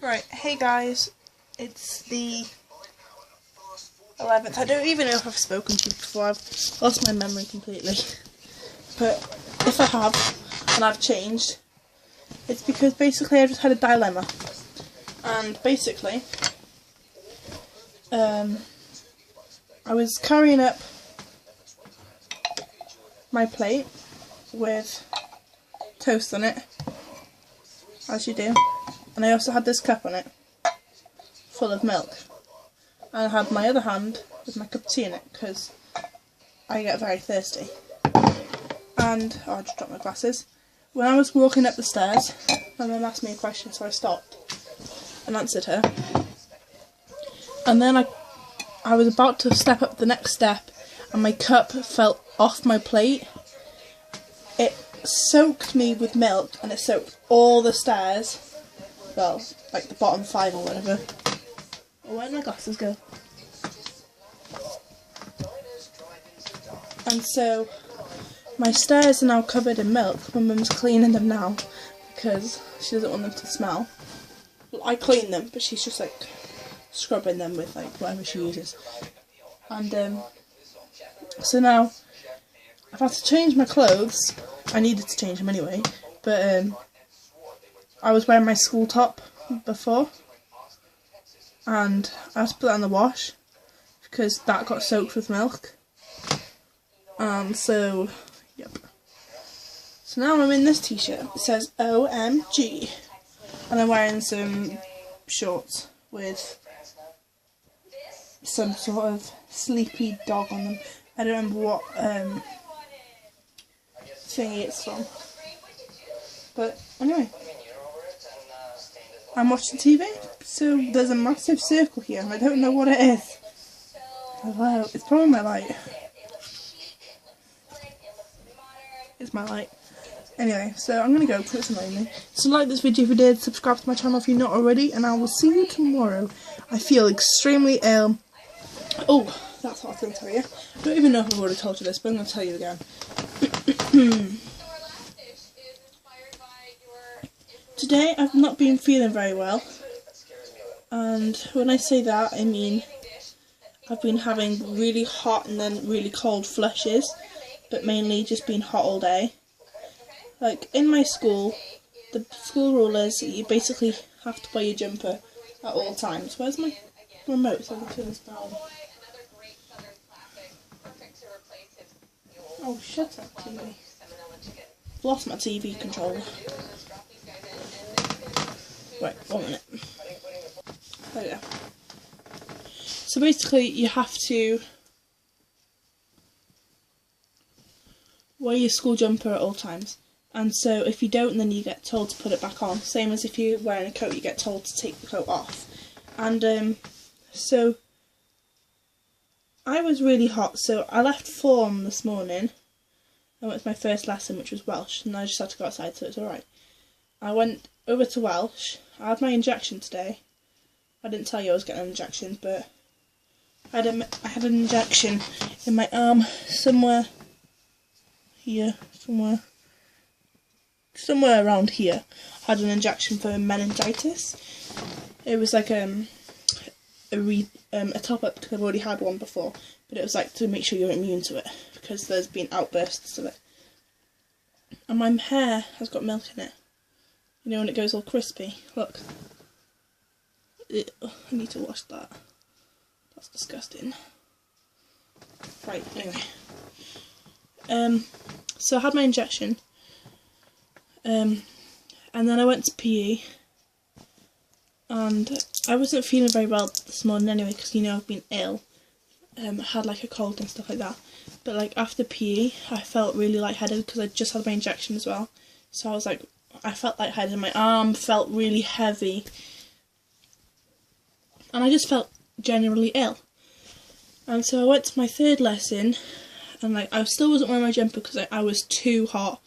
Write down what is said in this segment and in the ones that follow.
Right, hey guys, it's the 11th. I don't even know if I've spoken to you before. I've lost my memory completely. But if I have, and I've changed, it's because basically I just had a dilemma. And basically, I was carrying up my plate with toast on it, as you do. And I also had this cup on it, full of milk. And I had my other hand with my cup of tea in it, because I get very thirsty. And, oh, I just dropped my glasses. When I was walking up the stairs, my mum asked me a question, so I stopped and answered her. And then I was about to step up the next step, and my cup fell off my plate. It soaked me with milk, and it soaked all the stairs. Well, like the bottom 5 or whatever. Oh, where did my glasses go? And so, my stairs are now covered in milk. My mum's cleaning them now, because she doesn't want them to smell. Well, I clean them, but she's just like scrubbing them with like whatever she uses. And so now, I've had to change my clothes. I needed to change them anyway, but I was wearing my school top before, and I had to put that in the wash because that got soaked with milk. And so, yep. So now I'm in this t-shirt. It says OMG, and I'm wearing some shorts with some sort of sleepy dog on them. I don't remember what thingy it's from. But anyway, I'm watching TV, so there's a massive circle here, and I don't know what it is. Hello, it's probably my light. It's my light. Anyway, so I'm gonna go because it's annoying me. So like this video if you did, subscribe to my channel if you're not already, and I will see you tomorrow. I feel extremely ill. Oh, that's what I was going to tell you. I don't even know if I've already told you this, but I'm going to tell you again. Today I've not been feeling very well, and when I say that I mean I've been having really hot and then really cold flushes, but mainly just been hot all day. Like in my school, the school rule is that you basically have to wear your jumper at all times. Where's my remote so I can turn this down? Oh, shut up, TV. I've lost my TV controller. Right, 1 minute. There we go. So basically, you have to wear your school jumper at all times. And so if you don't, then you get told to put it back on. Same as if you're wearing a coat, you get told to take the coat off. And so I was really hot, so I left form this morning. I went to my first lesson, which was Welsh, and I just had to go outside, so it's alright. I went over to Welsh. I had my injection today. I didn't tell you I was getting an injection, but I had an injection in my arm somewhere here, somewhere around here. I had an injection for meningitis. It was like a top up because I've already had one before, but it was like to make sure you're immune to it because there's been outbursts of it. And my hair has got milk in it. You know when it goes all crispy? Look. I need to wash that. That's disgusting. Right, anyway. So I had my injection. And then I went to PE. And I wasn't feeling very well this morning anyway, because you know I've been ill. I had like a cold and stuff like that. But like after PE, I felt really lightheaded because I just had my injection as well. So I was like, I felt lightheaded. My arm felt really heavy. And I just felt genuinely ill. And so I went to my third lesson, and like I still wasn't wearing my jumper because I was too hot.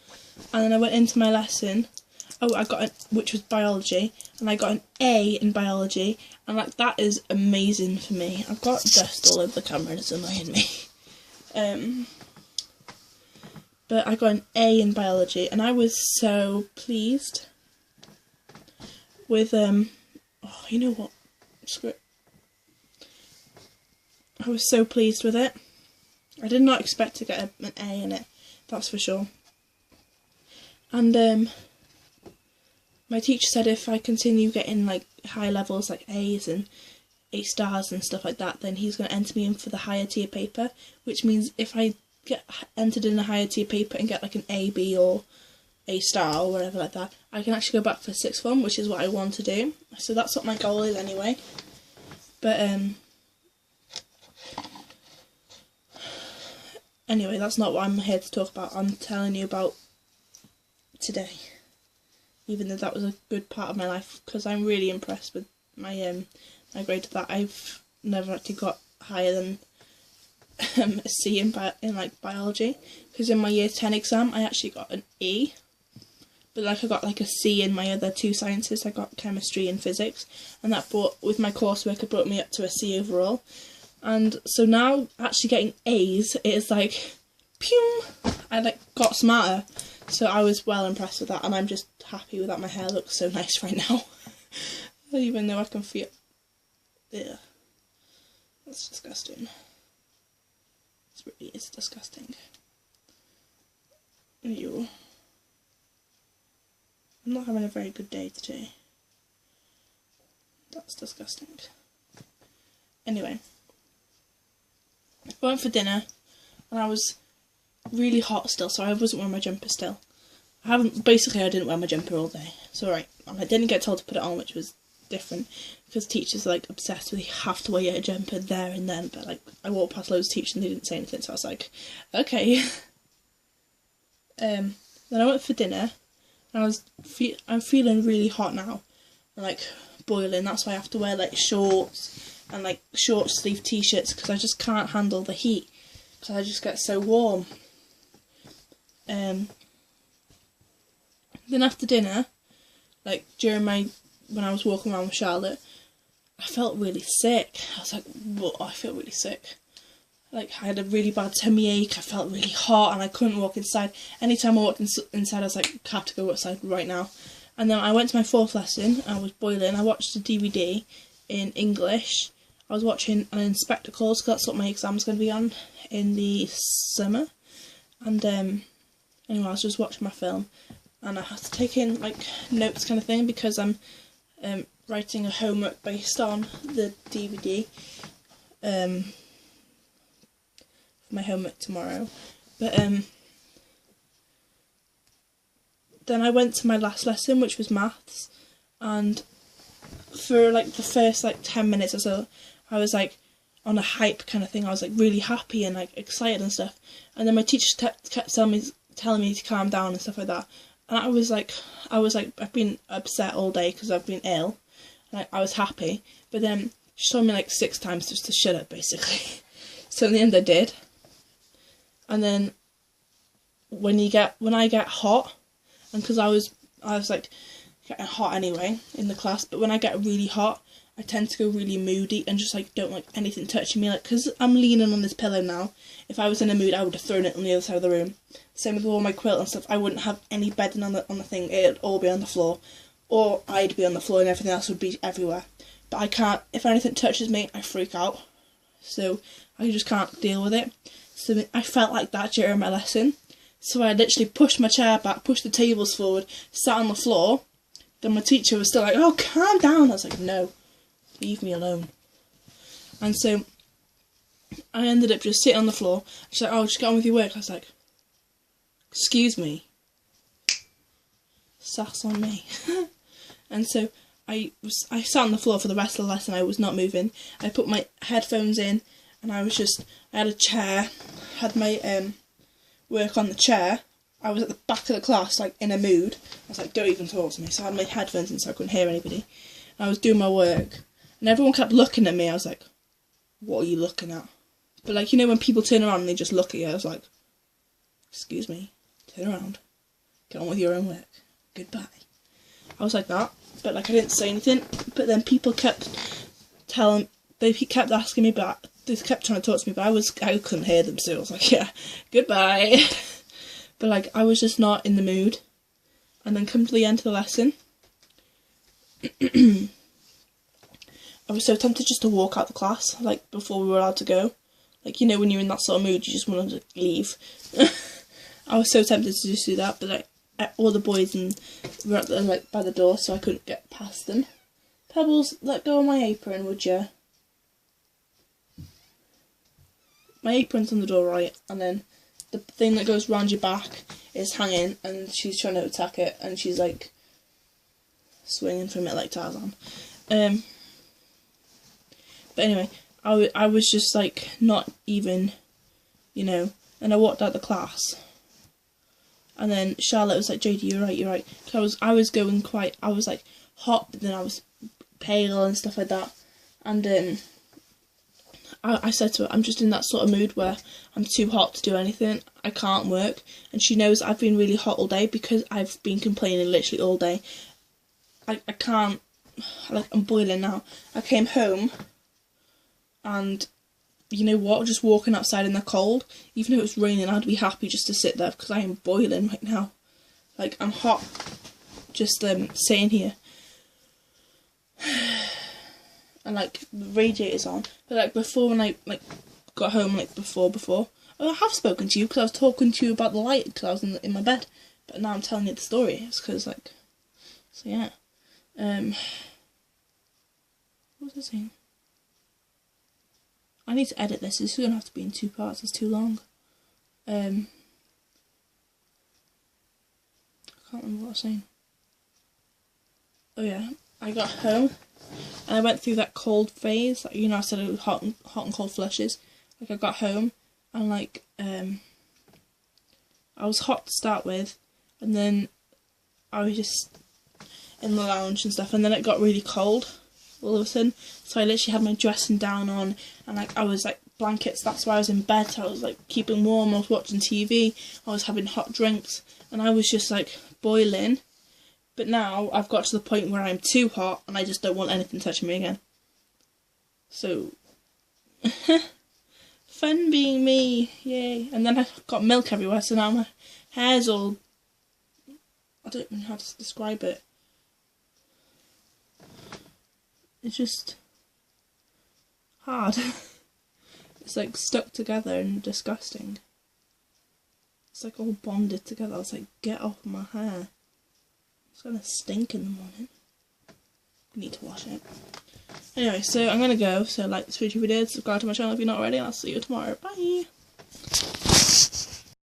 And then I went into my lesson. Oh, which was biology, and I got an A in biology, and like that is amazing for me. I've got dust all over the camera and it's annoying me. But I got an A in biology, and I was so pleased with oh, you know what? Screw it. I was so pleased with it. I did not expect to get an A in it, that's for sure. And my teacher said if I continue getting like high levels, like A's and A stars and stuff like that, then he's going to enter me in for the higher tier paper, which means if I get entered in a higher tier paper and get like an A, B or A star or whatever like that, I can actually go back for sixth form, which is what I want to do. So that's what my goal is anyway. But anyway, that's not what I'm here to talk about. I'm telling you about today, even though that was a good part of my life, because I'm really impressed with my my grade of that. I've never actually got higher than a C in like biology, because in my year 10 exam I actually got an E, but like I got like a C in my other two sciences. I got chemistry and physics, and that brought, with my coursework, it brought me up to a C overall. And so now actually getting A's, it is like, pew! I like got smarter. So I was well impressed with that, and I'm just happy with that. My hair looks so nice right now. Even though I can feel... Yeah. That's disgusting. It's disgusting. Ew. I'm not having a very good day today. That's disgusting. Anyway. I went for dinner, and I was really hot still, so I wasn't wearing my jumper still. I didn't wear my jumper all day. It's alright. And I didn't get told to put it on, which was different, because teachers are like obsessed with you have to wear a jumper there and then. But like, I walked past loads of teachers and they didn't say anything, so I was like, okay. Then I went for dinner, and I'm feeling really hot now, and like boiling. That's why I have to wear like shorts and like short sleeve t-shirts, because I just can't handle the heat, because I just get so warm. Then after dinner, like when I was walking around with Charlotte, I felt really sick. I was like, whoa, I feel really sick. Like, I had a really bad tummy ache, I felt really hot, and I couldn't walk inside. Anytime I walked inside, I was like, I have to go outside right now. And then I went to my fourth lesson, I was boiling. I watched a DVD in English. I was watching an Inspector Calls, because that's what my exam's going to be on in the summer. And anyway, I was just watching my film, and I had to take in like notes kind of thing, because I'm writing a homework based on the DVD for my homework tomorrow. But then I went to my last lesson, which was maths, and for like the first like 10 minutes or so, I was like on a hype kind of thing. I was like really happy and like excited and stuff, and then my teacher kept telling me to calm down and stuff like that. And I was like, I've been upset all day because I've been ill, and I was happy, but then she told me like 6 times just to shut up, basically. So in the end I did. And then when I get hot, and because I was like getting hot anyway in the class, but when I get really hot, I tend to go really moody and just like don't like anything touching me, like, because I'm leaning on this pillow now. If I was in a mood, I would have thrown it on the other side of the room. Same with all my quilt and stuff. I wouldn't have any bedding on the thing. It'd all be on the floor, or I'd be on the floor and everything else would be everywhere. But I can't. If anything touches me, I freak out. So I just can't deal with it. So I felt like that during my lesson. So I literally pushed my chair back, pushed the tables forward, sat on the floor. Then my teacher was still like, "Oh, calm down." I was like, "No, leave me alone." And so I ended up just sitting on the floor. She's like, "Oh, just get on with your work." I was like, "Excuse me." Sass on me. And so I sat on the floor for the rest of the lesson. I was not moving. I put my headphones in, and I had a chair, had my work on the chair. I was at the back of the class, like in a mood. I was like, "Don't even talk to me." So I had my headphones in so I couldn't hear anybody. And I was doing my work, and everyone kept looking at me. I was like, "What are you looking at?" But like, you know when people turn around and they just look at you, I was like, "Excuse me, turn around, get on with your own work, goodbye." I was like that, but like I didn't say anything. But then people kept asking me back. They kept trying to talk to me, but I couldn't hear them, so I was like, "Yeah, goodbye." But like, I was just not in the mood. And then come to the end of the lesson, I was so tempted just to walk out the class, like, before we were allowed to go. Like, you know, when you're in that sort of mood, you just want to leave. I was so tempted to just do that, but, like, all the boys were at the, like, by the door, so I couldn't get past them. Pebbles, let go of my apron, would you? My apron's on the door, right, and then the thing that goes round your back is hanging, and she's trying to attack it, and she's, like, swinging from it like Tarzan. But anyway, I was just, like, not even, you know, and I walked out the class, and then Charlotte was like, Jade, you're right, because I was going quite, I was, like, hot, but then I was pale and stuff like that, and I said to her, I'm just in that sort of mood where I'm too hot to do anything, I can't work, and she knows I've been really hot all day because I've been complaining literally all day. I can't, like, I'm boiling now. I came home, and you know what, just walking outside in the cold, even though it was raining, I'd be happy just to sit there because I am boiling right now. Like, I'm hot just sitting here. And, like, the radiator's on. But, like, before, when I, like, got home, like, before, I have spoken to you because I was talking to you about the light because I was in my bed. But now I'm telling you the story. It's because, like, so yeah. What was I saying? I need to edit this. This is going to have to be in 2 parts. It's too long. I can't remember what I was saying. Oh yeah, I got home and I went through that cold phase. Like, you know, I said it was hot and cold flushes. Like, I got home and, like, I was hot to start with, and then I was just in the lounge and stuff, and then it got really cold all of a sudden, so I literally had my dressing down on, and, like, I was, like, blankets, that's why I was in bed, so I was, like, keeping warm, I was watching TV, I was having hot drinks, and I was just, like, boiling. But now I've got to the point where I'm too hot and I just don't want anything touching me again. So, fun being me, yay. And then I got milk everywhere, so now my hair's all, I don't know how to describe it. It's just hard. It's, like, stuck together and disgusting. It's, like, all bonded together. I was like, get off my hair. It's gonna stink in the morning. I need to wash it. Anyway, so I'm gonna go. So, like this video, subscribe to my channel if you're not already, and I'll see you tomorrow. Bye!